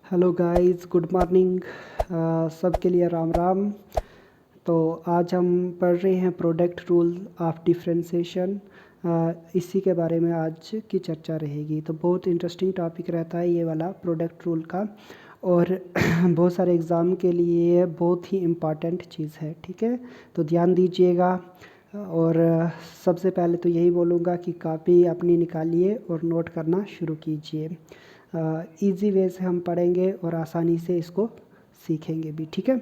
Hello guys, good morning. सबके लिए राम राम। तो आज हम पढ़ रहे हैं प्रोडक्ट रूल ऑफ डिफरेंशिएशन। इसी के बारे में आज की चर्चा रहेगी। तो बहुत इंटरेस्टिंग टॉपिक रहता है ये वाला प्रोडक्ट रूल का, और बहुत सारे एग्ज़ाम के लिए बहुत ही इम्पॉर्टेंट चीज़ है। ठीक है, तो ध्यान दीजिएगा। और सबसे पहले तो यही बोलूँगा कि कॉपी अपनी निकालिए और नोट करना शुरू कीजिए। इजी वे से हम पढ़ेंगे और आसानी से इसको सीखेंगे भी। ठीक है,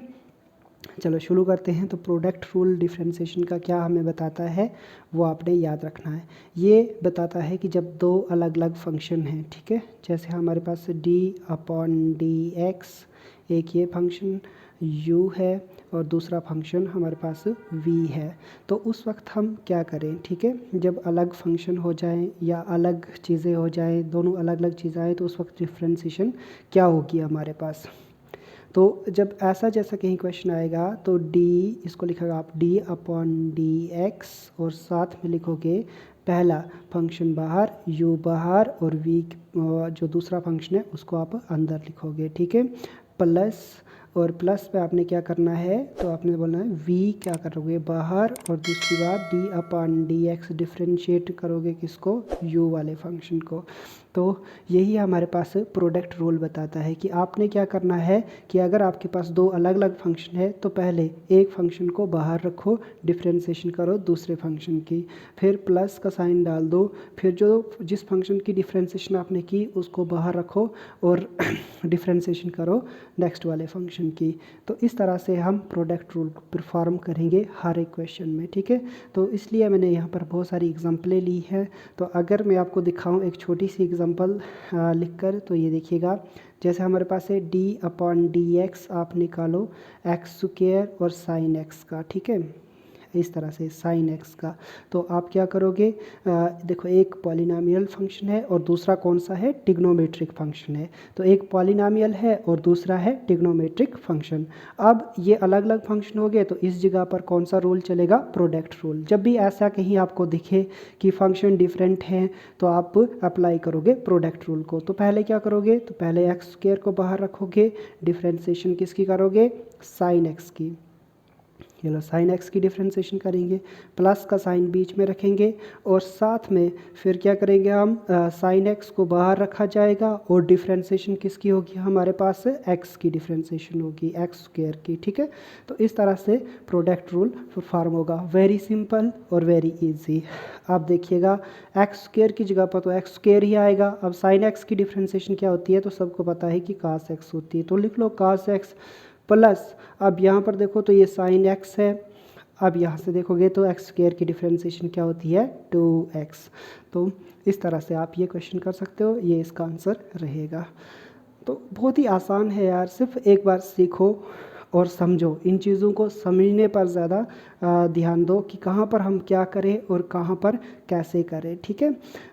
चलो शुरू करते हैं। तो प्रोडक्ट रूल डिफरेंशिएशन का क्या हमें बताता है वो आपने याद रखना है। ये बताता है कि जब दो अलग अलग फंक्शन हैं, ठीक है, जैसे हमारे पास d/dx एक ये फंक्शन u है और दूसरा फंक्शन हमारे पास v है, तो उस वक्त हम क्या करें। ठीक है, जब अलग फंक्शन हो जाएं या अलग चीज़ें हो जाएं, दोनों अलग अलग चीज़ें आए, तो उस वक्त डिफरेंशिएशन क्या होगी हमारे पास। तो जब ऐसा जैसा कहीं क्वेश्चन आएगा तो d, इसको लिखेगा आप d/dx और साथ में लिखोगे पहला फंक्शन बाहर, u बाहर, और v जो दूसरा फंक्शन है उसको आप अंदर लिखोगे। ठीक है, प्लस, और प्लस पे आपने क्या करना है, तो आपने बोलना है v क्या करोगे बाहर, और दूसरी बार d/dx डिफ्रेंशिएट करोगे किसको, u वाले फंक्शन को। तो यही हमारे पास प्रोडक्ट रूल बताता है कि आपने क्या करना है कि अगर आपके पास दो अलग अलग फंक्शन है तो पहले एक फंक्शन को बाहर रखो, डिफ्रेंशिएशन करो दूसरे फंक्शन की, फिर प्लस का साइन डाल दो, फिर जो जिस फंक्शन की डिफ्रेंशिएशन आपने की उसको बाहर रखो और डिफ्रेंशिएशन करो नेक्स्ट वाले फंक्शन की। तो इस तरह से हम प्रोडक्ट रूल परफॉर्म करेंगे हर एक क्वेश्चन में। ठीक है, तो इसलिए मैंने यहाँ पर बहुत सारी एग्जांपलें ली हैं। तो अगर मैं आपको दिखाऊं एक छोटी सी एग्जांपल लिखकर, तो ये देखिएगा, जैसे हमारे पास है d/dx, आप निकालो एक्स स्क्वायर और साइन एक्स का। ठीक है, इस तरह से साइन एक्स का। तो आप क्या करोगे, देखो एक पॉलिनॉमियल फंक्शन है और दूसरा कौन सा है, ट्रिग्नोमेट्रिक फंक्शन है। तो एक पॉलिनॉमियल है और दूसरा है ट्रिग्नोमेट्रिक फंक्शन। अब ये अलग अलग फंक्शन हो गए, तो इस जगह पर कौन सा रूल चलेगा, प्रोडक्ट रूल। जब भी ऐसा कहीं आपको दिखे कि फंक्शन डिफरेंट हैं तो आप अप्लाई करोगे प्रोडक्ट रूल को। तो पहले क्या करोगे, तो पहले एक्स स्क्वायर को बाहर रखोगे, डिफ्रेंशिएशन किसकी करोगे, साइन एक्स की। चलो साइन एक्स की डिफ्रेंशिएशन करेंगे, प्लस का साइन बीच में रखेंगे, और साथ में फिर क्या करेंगे हम, साइन एक्स को बाहर रखा जाएगा और डिफ्रेंशिएशन किसकी होगी, हमारे पास एक्स की डिफ्रेंशिएशन होगी, एक्स स्क्वायर की। ठीक है, तो इस तरह से प्रोडक्ट रूल फॉर्म होगा। वेरी सिंपल और वेरी इजी। आप देखिएगा एक्स स्क्वायर की जगह पर तो एक्स स्क्वायर ही आएगा। अब साइन एक्स की डिफ्रेंशिएशन क्या होती है, तो सबको पता है कि कास एक्स होती है, तो लिख लो कास एक्स प्लस, अब यहाँ पर देखो तो ये साइन एक्स है, अब यहाँ से देखोगे तो एक्स स्क्वायर की डिफ्रेंशिएशन क्या होती है, 2x। तो इस तरह से आप ये क्वेश्चन कर सकते हो, ये इसका आंसर रहेगा। तो बहुत ही आसान है यार, सिर्फ एक बार सीखो और समझो। इन चीज़ों को समझने पर ज़्यादा ध्यान दो कि कहाँ पर हम क्या करें और कहाँ पर कैसे करें। ठीक है,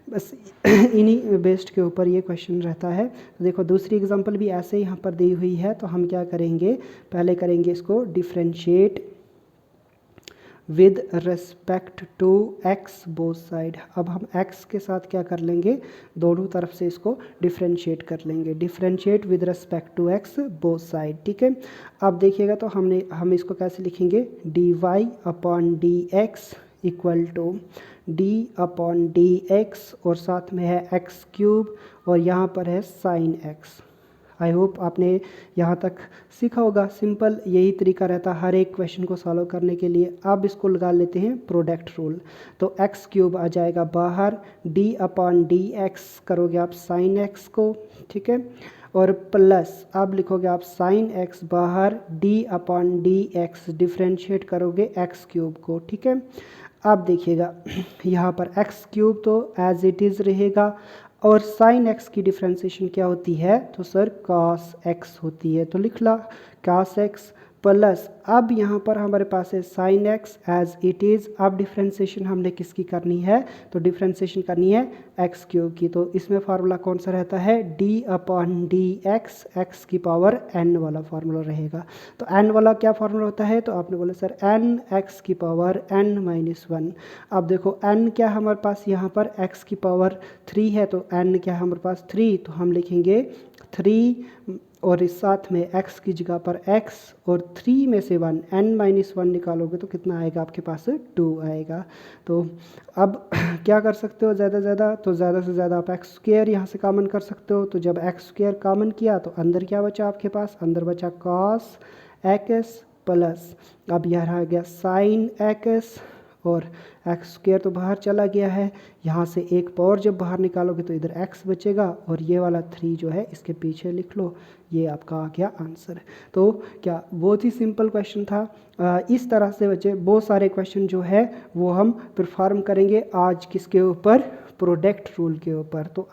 बस इन्हीं बेस्ड के ऊपर ये क्वेश्चन रहता है। तो देखो दूसरी एग्जांपल भी ऐसे यहाँ पर दी हुई है, तो हम क्या करेंगे, पहले करेंगे इसको differentiate with respect to x both side. अब हम एक्स के साथ क्या कर लेंगे, दोनों तरफ से इसको डिफरेंशिएट कर लेंगे, differentiate with respect to x both side. ठीक है, अब देखिएगा तो हम इसको कैसे लिखेंगे, dy/dx इक्वल टू d/dx और साथ में है एक्स क्यूब और यहाँ पर है साइन एक्स। आई होप आपने यहाँ तक सीखा होगा। सिंपल यही तरीका रहता है हर एक क्वेश्चन को सॉल्व करने के लिए। अब इसको लगा लेते हैं प्रोडक्ट रूल। तो एक्स क्यूब आ जाएगा बाहर, d/dx करोगे आप साइन एक्स को, ठीक है, और प्लस अब लिखोगे आप साइन एक्स बाहर, d/dx डिफ्रेंशिएट करोगे एक्स क्यूब को। ठीक है, अब देखिएगा यहाँ पर एक्स क्यूब तो एज इट इज़ रहेगा, और साइन एक्स की डिफ्रेंशिएशन क्या होती है, तो सर कॉस एक्स होती है, तो लिख ला कॉस एक्स प्लस, अब यहाँ पर हमारे पास है sine x as it is. अब डिफ्रेंशिएशन हमने किसकी करनी है, तो डिफ्रेंशिएशन करनी है एक्स क्यूब की। तो इसमें फार्मूला कौन सा रहता है, d/dx एक्स की पावर n वाला फार्मूला रहेगा। तो n वाला क्या फार्मूला होता है, तो आपने बोला सर n एक्स की पावर n-1। अब देखो n क्या हमारे पास यहाँ पर x की पावर 3 है, तो n क्या है हमारे पास 3, तो हम लिखेंगे 3 और इस साथ में x की जगह पर x और 3 में से 1 n-1 निकालोगे तो कितना आएगा आपके पास 2 आएगा। तो अब क्या कर सकते हो ज़्यादा से ज़्यादा आप एक्स स्क्वायर यहाँ से कॉमन कर सकते हो। तो जब एक्स स्क्वायर कॉमन किया तो अंदर क्या बचा आपके पास, अंदर बचा कॉस एक्स प्लस, अब यह आ गया साइन एक्स और एक्स स्क्वायर तो बाहर चला गया है, यहाँ से एक पावर जब बाहर निकालोगे तो इधर एक्स बचेगा और ये वाला 3 जो है इसके पीछे लिख लो, ये आपका आ गया आंसर। तो क्या बहुत ही सिंपल क्वेश्चन था। इस तरह से बच्चे बहुत सारे क्वेश्चन जो है वो हम परफॉर्म करेंगे आज किसके ऊपर, प्रोडक्ट रूल के ऊपर। तो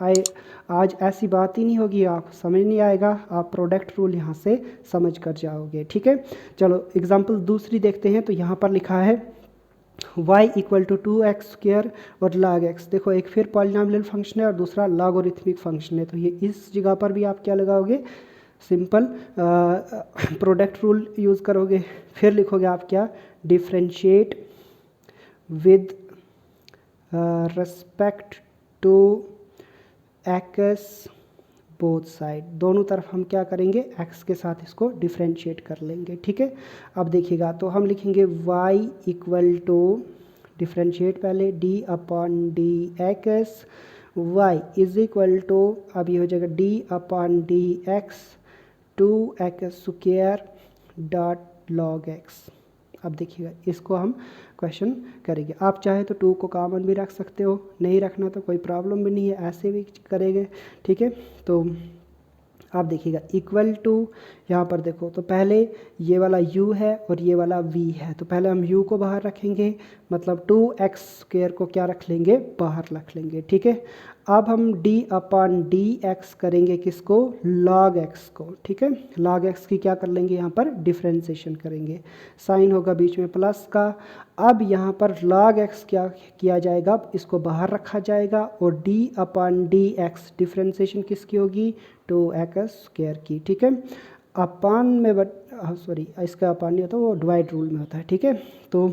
आज ऐसी बात ही नहीं होगी, आप समझ नहीं आएगा, आप प्रोडक्ट रूल यहाँ से समझ कर जाओगे। ठीक है, चलो एग्जाम्पल दूसरी देखते हैं। तो यहाँ पर लिखा है y equal to 2x square और log x। देखो एक फिर पॉलिनॉमियल फंक्शन है और दूसरा लॉगरिथमिक फंक्शन है। तो ये इस जगह पर भी आप क्या लगाओगे, सिंपल प्रोडक्ट रूल यूज़ करोगे। फिर लिखोगे आप क्या, differentiate with respect to x both side, दोनों तरफ हम क्या करेंगे, x के साथ इसको डिफ्रेंशिएट कर लेंगे। ठीक है, अब देखिएगा तो हम लिखेंगे y इक्वल टू, डिफ्रेंशिएट पहले d upon D x, y is equal to, अब ये हो जाएगा d upon D x 2x square dot log x। अब देखिएगा इसको हम क्वेश्चन करेंगे। आप चाहे तो 2 को कॉमन भी रख सकते हो, नहीं रखना तो कोई प्रॉब्लम भी नहीं है, ऐसे भी करेंगे। ठीक है, तो आप देखिएगा इक्वल टू, यहाँ पर देखो तो पहले ये वाला u है और ये वाला v है, तो पहले हम u को बाहर रखेंगे, मतलब 2x स्क्वायर को क्या रख लेंगे, बाहर रख लेंगे। ठीक है, अब हम d अपॉन डी एक्स करेंगे किसको, log x को। ठीक है, log x की क्या कर लेंगे, यहाँ पर डिफ्रेंशिएशन करेंगे, साइन होगा बीच में प्लस का। अब यहाँ पर log x क्या किया जाएगा, इसको बाहर रखा जाएगा और d upon D x differentiation किसकी होगी, 2x स्क्वायर की। ठीक है, अपान में सॉरी इसका अपान नहीं होता, वो डिवाइड रूल में होता है। ठीक है, तो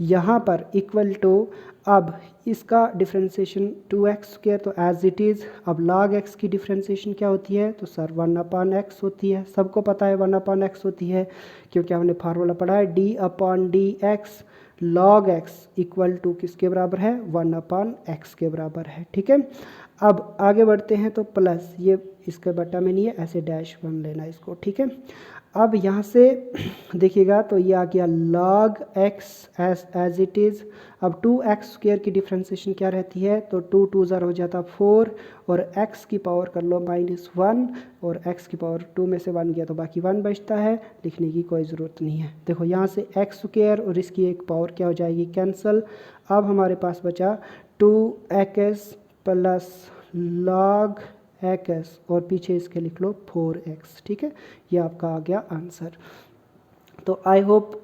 यहाँ पर इक्वल टू, अब इसका डिफ्रेंशिएशन 2x स्क्वायर तो एज इट इज़। अब log x की डिफ्रेंशिएशन क्या होती है, तो सर 1/x होती है, सबको पता है 1/x होती है क्योंकि हमने फार्मूला पढ़ा है, d upon D x log x equal to किसके बराबर है, 1/x के बराबर है। ठीक है, अब आगे बढ़ते हैं तो प्लस, ये इसके बटा में नहीं है, ऐसे डैश बन लेना इसको। ठीक है, अब यहाँ से देखिएगा तो ये आ गया log x as it is. अब 2x स्क्वायर की डिफ्रेंशिएशन क्या रहती है, तो 2 2 ज़र हो जाता 4 और x की पावर कर लो -1 और x की पावर 2 में से 1 गया तो बाकी 1 बचता है, लिखने की कोई ज़रूरत नहीं है। देखो यहाँ से x स्क्वायर और इसकी एक पावर क्या हो जाएगी, कैंसिल। अब हमारे पास बचा 2x प्लस log x और पीछे इसके लिख लो 4x। ठीक है, ये आपका आ गया आंसर। तो आई होप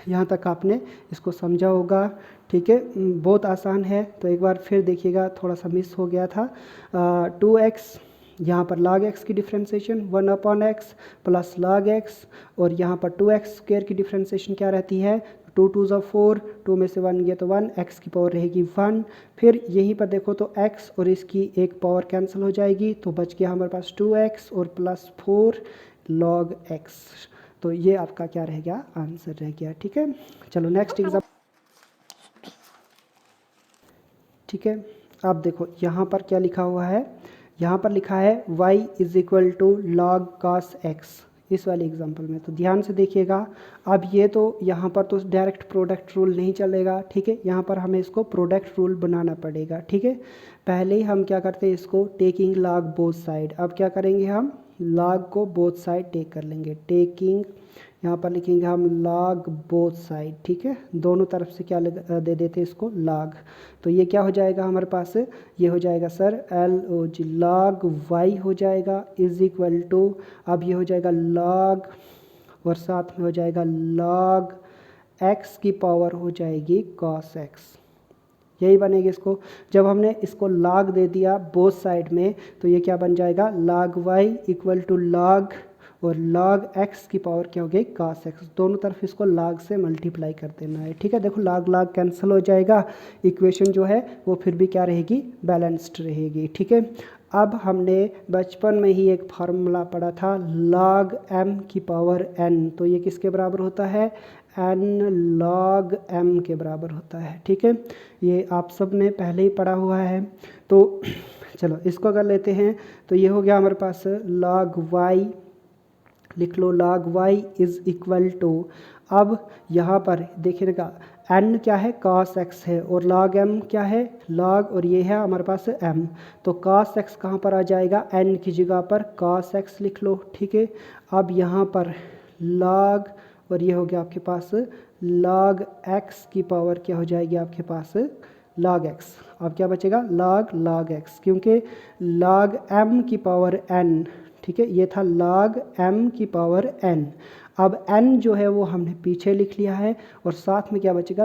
यहाँ तक आपने इसको समझा होगा। ठीक है, बहुत आसान है, तो एक बार फिर देखिएगा, थोड़ा सा मिस हो गया था। 2x, यहाँ पर log x की differentiation 1/x plus log x और यहाँ पर 2x स्क्वायर की डिफ्रेंशिएशन क्या रहती है, 2 2 ज़ा 4, 2 में से 1 गया तो 1, x की पावर रहेगी 1। फिर यहीं पर देखो तो x और इसकी एक पावर कैंसिल हो जाएगी तो बच गया हमारे पास 2x और प्लस 4 log x। तो ये आपका क्या रह गया, आंसर रह गया। ठीक है, चलो नेक्स्ट एग्जाम। ठीक है, अब देखो यहाँ पर क्या लिखा हुआ है, यहाँ पर लिखा है y is equal to log cos x, इस वाले एग्जांपल में। तो ध्यान से देखिएगा, अब ये तो यहाँ पर तो डायरेक्ट प्रोडक्ट रूल नहीं चलेगा। ठीक है, यहाँ पर हमें इसको प्रोडक्ट रूल बनाना पड़ेगा। ठीक है, पहले ही हम क्या करते हैं, इसको टेकिंग log बोथ साइड। अब क्या करेंगे, हम log को बोथ साइड टेक कर लेंगे, टेकिंग, यहाँ पर लिखेंगे हम log बोथ साइड। ठीक है, दोनों तरफ से क्या दे देते हैं इसको, log। तो ये क्या हो जाएगा हमारे पास, ये हो जाएगा सर LOG log y हो जाएगा इज इक्वल टू, अब ये हो जाएगा log और साथ में हो जाएगा log x की पावर हो जाएगी cos x, यही बनेगी। इसको जब हमने इसको log दे दिया बोथ साइड में तो ये क्या बन जाएगा, log y equal to log और log x की पावर क्या हो गई, cos x। दोनों तरफ इसको log से मल्टीप्लाई कर देना है। ठीक है, देखो log log कैंसिल हो जाएगा, इक्वेशन जो है वो फिर भी क्या रहेगी, बैलेंस्ड रहेगी। ठीक है, अब हमने बचपन में ही एक फार्मूला पढ़ा था log m की पावर n, तो ये किसके बराबर होता है, n log m के बराबर होता है। ठीक है, ये आप सब ने पहले ही पढ़ा हुआ है। तो चलो इसको कर लेते हैं। तो ये हो गया हमारे पास log y, लिख लो log y is equal to, अब यहाँ पर देखिएगा n क्या है, cos x है, और log m क्या है, log, और ये है हमारे पास m, तो cos x कहाँ पर आ जाएगा, n की जगह पर cos x लिख लो। ठीक है, अब यहाँ पर log, और ये हो गया आपके पास log x की पावर क्या हो जाएगी आपके पास, log x। अब क्या बचेगा, log x, क्योंकि log m की पावर n, ठीक है, ये था log m की पावर n। अब n जो है वो हमने पीछे लिख लिया है, और साथ में क्या बचेगा,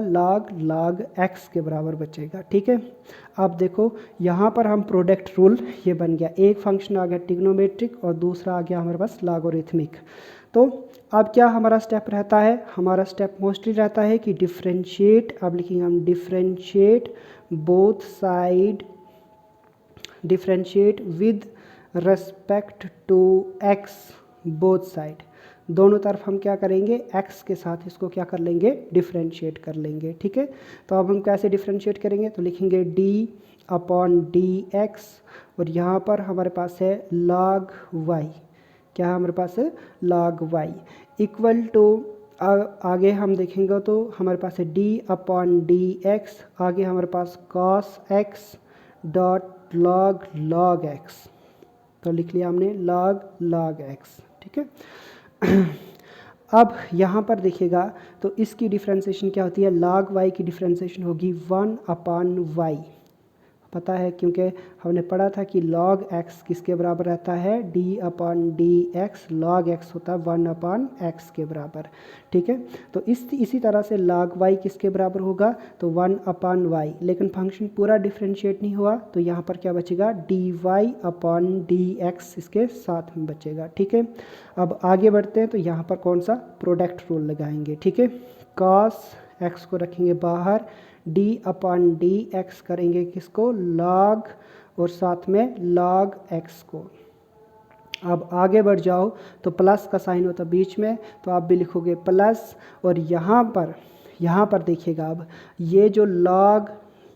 log x के बराबर बचेगा। ठीक है, अब देखो यहाँ पर हम प्रोडक्ट रूल, ये बन गया, एक फंक्शन आ गया ट्रिग्नोमेट्रिक और दूसरा आ गया हमारे पास लॉगरिथमिक। तो अब क्या हमारा स्टेप रहता है, हमारा स्टेप मोस्टली रहता है कि डिफ्रेंशिएट, अब लिखेंगे हम differentiate both side, differentiate with respect to x both side, दोनों तरफ हम क्या करेंगे, x के साथ इसको क्या कर लेंगे, डिफ्रेंशिएट कर लेंगे। ठीक है, तो अब हम कैसे डिफ्रेंशिएट करेंगे, तो लिखेंगे d/dx, और यहाँ पर हमारे पास है log y, क्या है हमारे पास है, log y इक्वल टू, आगे हम देखेंगे तो हमारे पास है d/dx, आगे हमारे पास cos x dot log x, तो लिख लिया हमने log x। ठीक है, अब यहाँ पर देखिएगा तो इसकी डिफ्रेंशिएशन क्या होती है, log y की डिफ्रेंशिएशन होगी 1/y, पता है क्योंकि हमने पढ़ा था कि log x किसके बराबर रहता है, d/dx, log x होता है 1/x के बराबर। ठीक है, तो इसी तरह से log y किसके बराबर होगा, तो 1/y, लेकिन फंक्शन पूरा डिफ्रेंशिएट नहीं हुआ, तो यहाँ पर क्या बचेगा, dy/dx इसके साथ में बचेगा। ठीक है, अब आगे बढ़ते हैं, तो यहाँ पर कौन सा प्रोडक्ट रूल लगाएंगे। ठीक है, cos x को रखेंगे बाहर, d/dx करेंगे किसको, log, और साथ में log x को। अब आगे बढ़ जाओ तो प्लस का साइन होता बीच में, तो आप भी लिखोगे प्लस, और यहाँ पर देखिएगा अब ये जो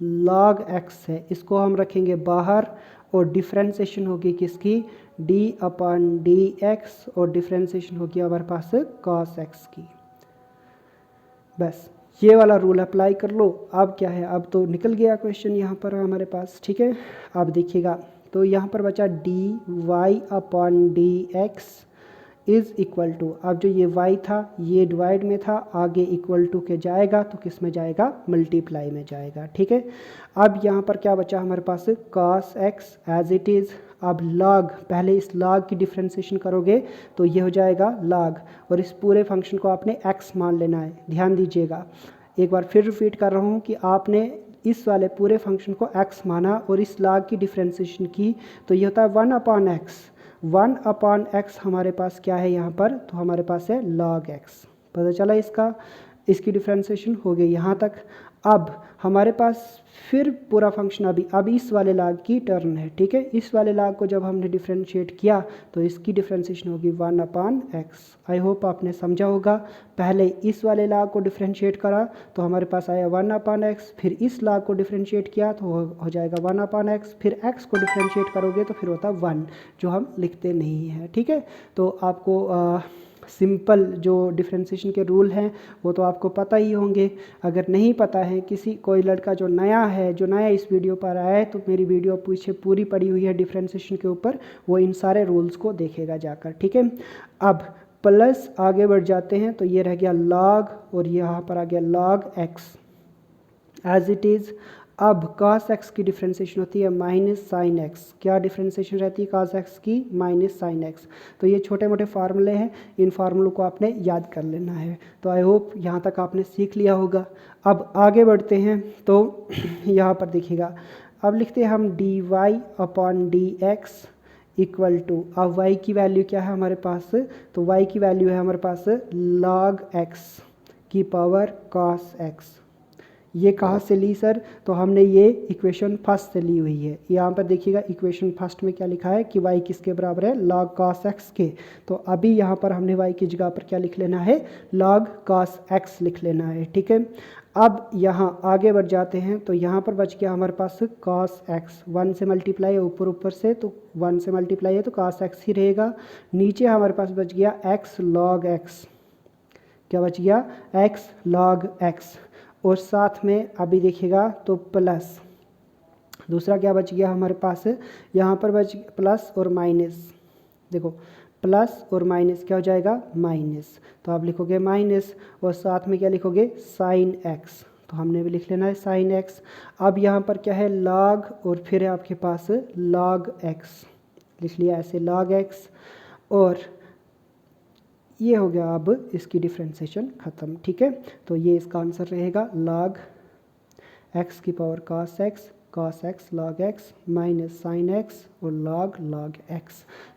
log x है इसको हम रखेंगे बाहर, और डिफ्रेंशिएशन होगी किसकी, d/dx, और डिफ्रेंशिएशन होगी हमारे पास cos x की। बस ये वाला रूल अप्लाई कर लो। अब क्या है, अब तो निकल गया क्वेश्चन यहाँ पर हमारे पास। ठीक है, अब देखिएगा तो यहाँ पर बचा dy/dx इज़ इक्वल टू, अब जो ये y था ये डिवाइड में था, आगे इक्वल टू के जाएगा तो किस में जाएगा, मल्टीप्लाई में जाएगा। ठीक है, अब यहाँ पर क्या बचा हमारे पास, cos x as it is, अब log, पहले इस log की डिफ्रेंशिएशन करोगे तो ये हो जाएगा log, और इस पूरे फंक्शन को आपने x मान लेना है। ध्यान दीजिएगा, एक बार फिर रिपीट कर रहा हूँ कि आपने इस वाले पूरे फंक्शन को x माना और इस log की डिफ्रेंशिएशन की, तो ये होता है 1/x। 1/x हमारे पास क्या है यहाँ पर, तो हमारे पास है log x। पता चला इसकी डिफ्रेंशिएशन हो गई यहाँ तक। अब हमारे पास फिर पूरा फंक्शन अब इस वाले log की टर्न है। ठीक है, इस वाले log को जब हमने डिफ्रेंशिएट किया तो इसकी डिफ्रेंशिएशन होगी 1/x। आई होप आपने समझा होगा। पहले इस वाले log को डिफ्रेंशिएट करा तो हमारे पास आया 1/x, फिर इस log को डिफ्रेंशिएट किया तो हो जाएगा 1/x, फिर x को डिफ्रेंशिएट करोगे तो फिर होता 1, जो हम लिखते नहीं हैं। ठीक है, तो आपको सिंपल जो डिफ्रेंशिएशन के रूल हैं वो तो आपको पता ही होंगे। अगर नहीं पता है, कोई लड़का जो नया इस वीडियो पर आया है, तो मेरी वीडियो पीछे पूरी पड़ी हुई है डिफ्रेंशिएशन के ऊपर, वो इन सारे रूल्स को देखेगा जाकर। ठीक है, अब प्लस आगे बढ़ जाते हैं, तो ये रह गया log, और यहाँ पर आ गया log x as it is. अब cos x की डिफ्रेंशिएशन होती है -sin x। क्या डिफ्रेंशिएशन रहती है cos x की, -sin x। तो ये छोटे मोटे फार्मूले हैं, इन फार्मूलों को आपने याद कर लेना है। तो आई होप यहाँ तक आपने सीख लिया होगा। अब आगे बढ़ते हैं, तो यहाँ पर देखिएगा, अब लिखते हैं हम dy/dx इक्वल टू, अब y की वैल्यू क्या है हमारे पास, तो y की वैल्यू है हमारे पास log x की पावर cos x। ये कहाँ से ली सर? तो हमने ये इक्वेशन फर्स्ट से ली हुई है। यहाँ पर देखिएगा इक्वेशन फर्स्ट में क्या लिखा है कि y किसके बराबर है? log cos x के। तो अभी यहाँ पर हमने y की जगह पर क्या लिख लेना है? log cos x लिख लेना है, ठीक है। अब यहाँ आगे बढ़ जाते हैं, तो यहाँ पर बच गया हमारे पास cos x, 1 से मल्टीप्लाई है ऊपर ऊपर से, तो 1 से मल्टीप्लाई है तो cos x ही रहेगा। नीचे हमारे पास बच गया x log x, क्या बच गया? x log x, और साथ में अभी देखिएगा तो प्लस दूसरा क्या बच गया हमारे पास? यहाँ पर बच प्लस और माइनस, देखो प्लस और माइनस क्या हो जाएगा? माइनस, तो आप लिखोगे माइनस और साथ में क्या लिखोगे? साइन एक्स, तो हमने भी लिख लेना है साइन एक्स। अब यहाँ पर क्या है? लॉग और फिर है आपके पास लॉग एक्स, लिख लिया ऐसे लॉग एक्स, और ये हो गया अब इसकी डिफ्रेंसिएशन ख़त्म, ठीक है। तो ये इसका आंसर रहेगा लॉग एक्स की power cos x log x minus sine x और log x।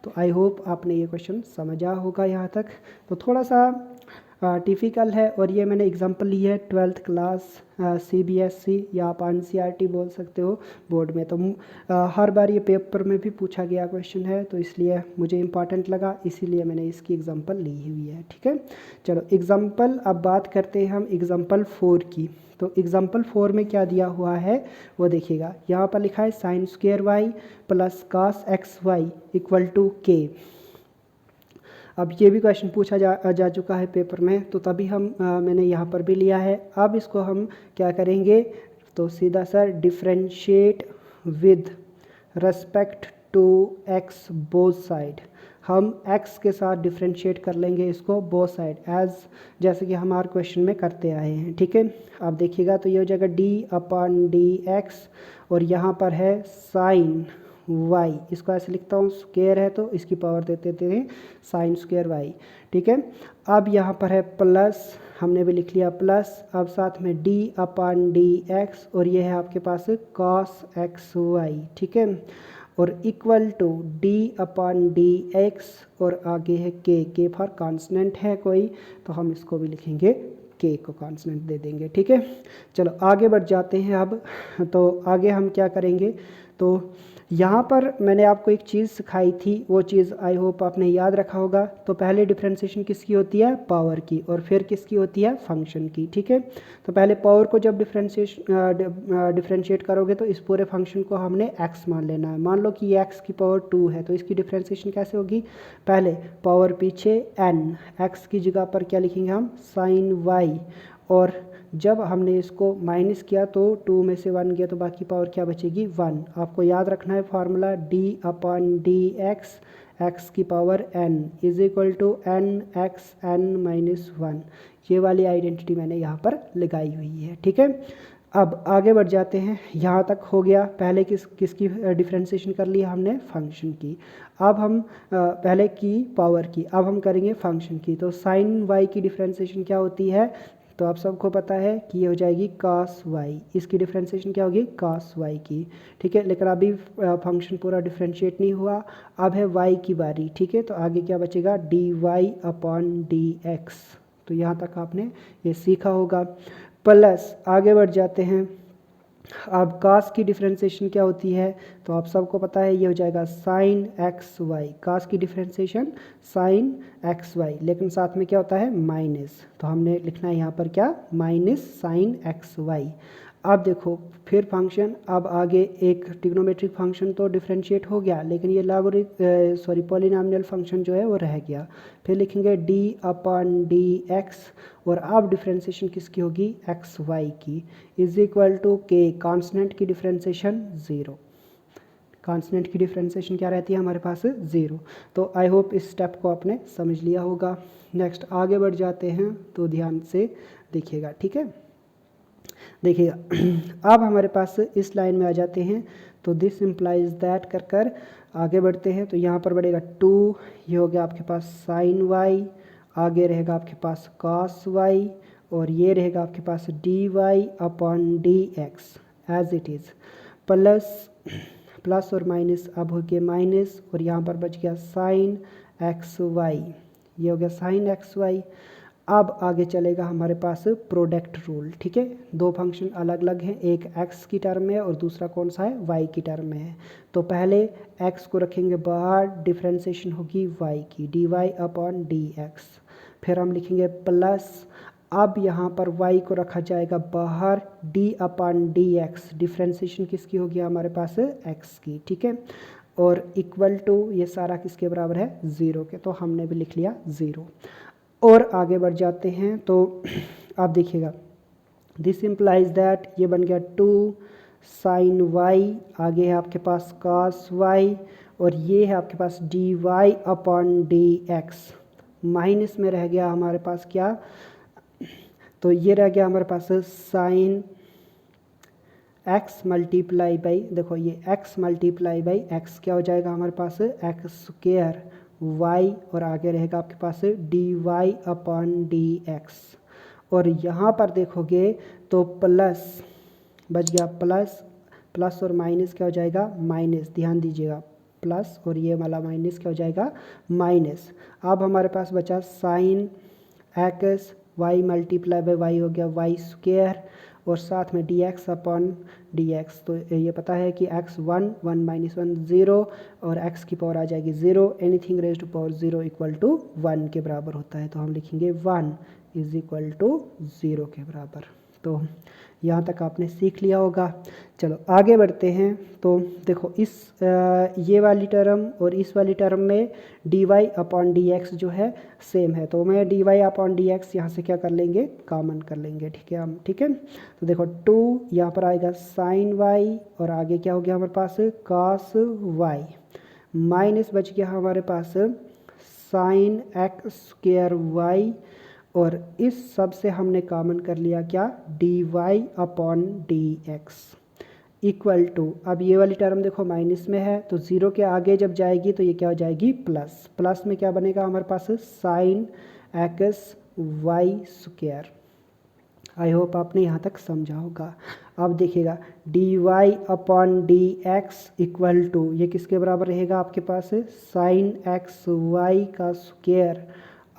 तो आई होप आपने ये क्वेश्चन समझा होगा यहाँ तक। तो थोड़ा सा टिपिकल है, और ये मैंने एग्जांपल ली है 12th क्लास CBSE या आप NCERT बोल सकते हो बोर्ड में। तो हर बार ये पेपर में भी पूछा गया क्वेश्चन है, तो इसलिए मुझे इम्पॉर्टेंट लगा, इसीलिए मैंने इसकी एग्जांपल ली हुई है, ठीक है। चलो एग्जांपल अब बात करते हैं हम एग्जांपल 4 की। तो एग्जांपल 4 में क्या दिया हुआ है वो देखिएगा। यहाँ पर लिखा है sine square y plus cos x y equal to k. अब ये भी क्वेश्चन पूछा जा चुका है पेपर में, तो तभी मैंने यहाँ पर भी लिया है। अब इसको हम क्या करेंगे? तो सीधा sir differentiate with respect to x both side. हम x के साथ डिफरेंशिएट कर लेंगे इसको बोथ साइड, एज जैसे कि हमारे क्वेश्चन में करते आए हैं, ठीक है। आप देखिएगा तो ये हो जाएगा d/dx, और यहाँ पर है साइन y, इसको ऐसे लिखता हूँ, स्क्वायर है तो इसकी पावर देते थे साइन स्क्वायर y, ठीक है। अब यहाँ पर है प्लस, हमने भी लिख लिया प्लस, अब साथ में d/dx, और ये है आपके पास cos xy, ठीक है, और इक्वल टू d/dx, और आगे है k फॉर कांस्टेंट है कोई, तो हम इसको भी लिखेंगे k को कांस्टेंट दे देंगे, ठीक है। चलो आगे बढ़ जाते हैं अब। तो आगे हम क्या करेंगे? तो यहाँ पर मैंने आपको एक चीज़ सिखाई थी, वो चीज़ आई होप आपने याद रखा होगा। तो पहले डिफरेंशिएशन किसकी होती है? पावर की, और फिर किसकी होती है? फंक्शन की, ठीक है। तो पहले पावर को जब डिफरेंशिएट करोगे तो इस पूरे फंक्शन को हमने x मान लेना है। मान लो कि ये x की पावर 2 है, तो इसकी डिफरेंशिएशन कैसे होगी? पहले पावर पीछे n, x की जगह पर क्या लिखेंगे हम? साइन y, और जब हमने इसको माइनस किया तो 2 में से 1 गया, तो बाकी पावर क्या बचेगी? 1। आपको याद रखना है फार्मूला d/dx, x की power n is equal to n(x(n-1). ये वाली आइडेंटिटी मैंने यहाँ पर लगाई हुई है, ठीक है। अब आगे बढ़ जाते हैं, यहाँ तक हो गया। पहले किसकी डिफरेंशिएशन कर लिया हमने? फंक्शन की। अब हम पहले की पावर की, अब हम करेंगे फंक्शन की। तो साइन y की डिफरेंशिएशन क्या होती है? तो आप सबको पता है कि ये हो जाएगी cos y, इसकी डिफरेंशिएशन क्या होगी? cos y की, ठीक है। लेकिन अभी फंक्शन पूरा डिफरेंशिएट नहीं हुआ, अब है y की बारी, ठीक है। तो आगे क्या बचेगा? dy/dx। तो यहाँ तक आपने ये सीखा होगा। प्लस आगे बढ़ जाते हैं। अब cos की डिफरेंशिएशन क्या होती है? तो आप सबको पता है, ये हो जाएगा साइन एक्स वाई। cos की डिफरेंशिएशन साइन एक्स वाई, लेकिन साथ में क्या होता है? माइनस, तो हमने लिखना है यहाँ पर क्या? Minus sine x y. अब देखो फिर फंक्शन, अब आगे एक ट्रिग्नोमेट्रिक फंक्शन तो डिफरेंशिएट हो गया, लेकिन ये पॉलिनॉमियल फंक्शन जो है वो रह गया। फिर लिखेंगे d/dx, और अब डिफरेंशिएशन किसकी होगी? एक्स वाई की, इज इक्वल टू के, कांस्टेंट की डिफरेंशिएशन 0। कांस्टेंट की डिफरेंशिएशन क्या रहती है हमारे पास? 0। तो आई होप इस स्टेप को आपने समझ लिया होगा। नेक्स्ट आगे बढ़ जाते हैं, तो ध्यान से देखिएगा, ठीक है। देखिएगा अब हमारे पास इस लाइन में आ जाते हैं, तो दिस इम्प्लाइज दैट कर कर आगे बढ़ते हैं। तो यहाँ पर बढ़ेगा 2, ये हो गया आपके पास साइन वाई, आगे रहेगा आपके पास cos y, और ये रहेगा आपके पास dy/dx as it is. Plus और माइनस अब हो गया माइनस, और यहाँ पर बच गया साइन एक्स वाई, ये हो गया साइन एक्स वाई। अब आगे चलेगा हमारे पास प्रोडक्ट रूल, ठीक है। दो फंक्शन अलग अलग हैं, एक x की टर्म में है और दूसरा कौन सा है, y की टर्म में है। तो पहले x को रखेंगे बाहर, डिफ्रेंसिएशन होगी y की, dy अपॉन dx। फिर हम लिखेंगे प्लस, अब यहाँ पर y को रखा जाएगा बाहर, d अपॉन dx, डिफ्रेंसिएशन किसकी होगी हमारे पास, x की, ठीक है। और इक्वल टू, ये सारा किसके बराबर है, 0 के, तो हमने भी लिख लिया 0। और आगे बढ़ जाते हैं तो आप देखिएगा, दिस इम्प्लाइज दैट, ये बन गया 2 साइन वाई, आगे है आपके पास कॉस वाई, और ये है आपके पास D Y upon D X. Minus में रह गया हमारे पास क्या, तो ये रह गया हमारे पास साइन एक्स मल्टीप्लाई बाई, देखो ये एक्स मल्टीप्लाई बाई एक्स क्या हो जाएगा हमारे पास, एक्स स्क्वेयर वाई, और आगे रहेगा आपके पास D Y upon D X. और यहाँ पर देखोगे तो प्लस बच गया, प्लस प्लस और माइनस क्या हो जाएगा, माइनस, ध्यान दीजिएगा, प्लस और ये वाला माइनस क्या हो जाएगा, माइनस। अब हमारे पास बचा sine x y multiply by y हो गया वाई स्क्वेयर, और साथ में d x upon D x. तो ये पता है कि x 1 1 माइनस 1 0, और x की पावर आ जाएगी 0, anything raise to power 0 equal to 1 के बराबर होता है। तो हम लिखेंगे 1 इज इक्वल टू 0 के बराबर। तो यहाँ तक आपने सीख लिया होगा। चलो आगे बढ़ते हैं। तो देखो ये वाली टर्म और इस वाली टर्म में d Y upon D x जो है सेम है, तो मैं d Y upon D x यहाँ से क्या कर लेंगे, कॉमन कर लेंगे, ठीक है हम, ठीक है। तो देखो 2 यहाँ पर आएगा साइन वाई, और आगे क्या हो गया हमारे पास, कॉस वाई, माइनस बच गया हमारे पास साइन एक्स स्क्वायर वाई, और इस सब से हमने कॉमन कर लिया क्या, d Y upon D x equal to, अब ये वाली टर्म देखो माइनस में है, तो 0 के आगे जब जाएगी तो ये क्या हो जाएगी, प्लस, प्लस में क्या बनेगा हमारे पास, sine x Y square. I hope आपने यहाँ तक समझा होगा। अब देखिएगा D Y upon D x equal to, ये किसके बराबर रहेगा आपके पास, साइन एक्स वाई का स्क्वायर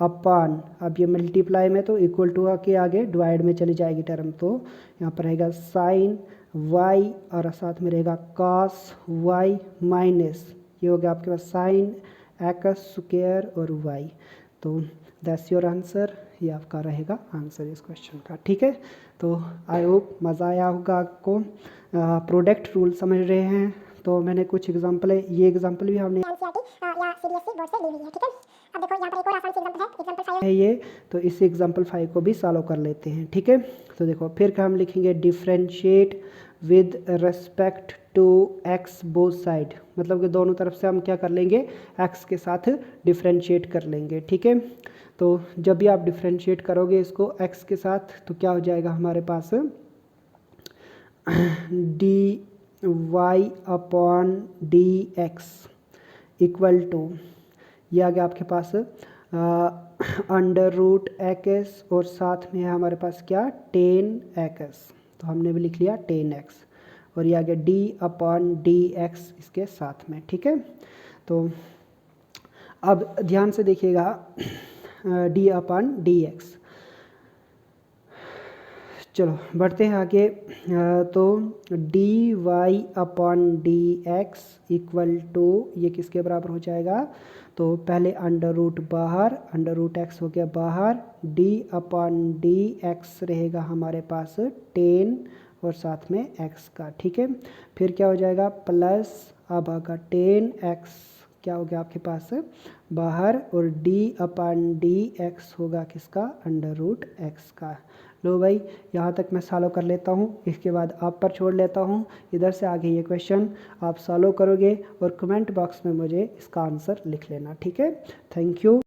अपॉन, अब ये मल्टीप्लाई में तो इक्वल टू के आगे डिवाइड में चली जाएगी टर्म, तो यहाँ पर रहेगा साइन वाई और साथ में रहेगा कॉस वाई माइनस, ये हो गया आपके पास साइन एक्स स्क्वायर और वाई। तो दैट्स योर आंसर, ये आपका रहेगा आंसर इस क्वेश्चन का, ठीक है। तो आई होप मज़ा आया होगा आपको। प्रोडक्ट रूल समझ रहे हैं, तो मैंने कुछ एग्जांपल है, ये एग्जांपल भी हमने या सीबीएसई बोर्ड से ली हुई है, ठीक है। अब देखो यहाँ पर एक और आसान सी एग्जांपल है, एग्जांपल 5 है ये, तो इस एग्जांपल 5 को भी सॉल्व कर लेते हैं, ठीक है। तो देखो फिर क्या हम लिखेंगे, differentiate with respect to x both side, मतलब कि दोनों तरफ से हम क्या कर लेंगे, एक्स के साथ डिफरेंशिएट कर लेंगे, ठीक है। तो जब भी आप डिफरेंशिएट करोगे इसको एक्स के साथ, तो क्या हो जाएगा हमारे पास, D Y upon D x equal to, ये आ गया आपके पास अंडर रूट एक्स, और साथ में है हमारे पास क्या, टेन एक्स, तो हमने भी लिख लिया टेन एक्स, और ये आ गया डी अपॉन डी एक्स इसके साथ में, ठीक है। तो अब ध्यान से देखिएगा, डी अपॉन डी एक्स, चलो बढ़ते हैं आगे। तो d Y upon D x equal to, ये किसके बराबर हो जाएगा, तो पहले अंडर रूट बाहर, अंडर रूट एक्स हो गया बाहर, डी अपॉन डी एक्स रहेगा हमारे पास 10 और साथ में एक्स का, ठीक है। फिर क्या हो जाएगा, प्लस, अब आगा 10 एक्स क्या हो गया आपके पास बाहर, और डी अपॉन डी एक्स होगा किसका, अंडर रूट एक्स का। लो भाई यहाँ तक मैं सॉल्व कर लेता हूँ, इसके बाद आप पर छोड़ लेता हूँ। इधर से आगे ये क्वेश्चन आप सॉल्व करोगे और कमेंट बॉक्स में मुझे इसका आंसर लिख लेना, ठीक है। Thank you.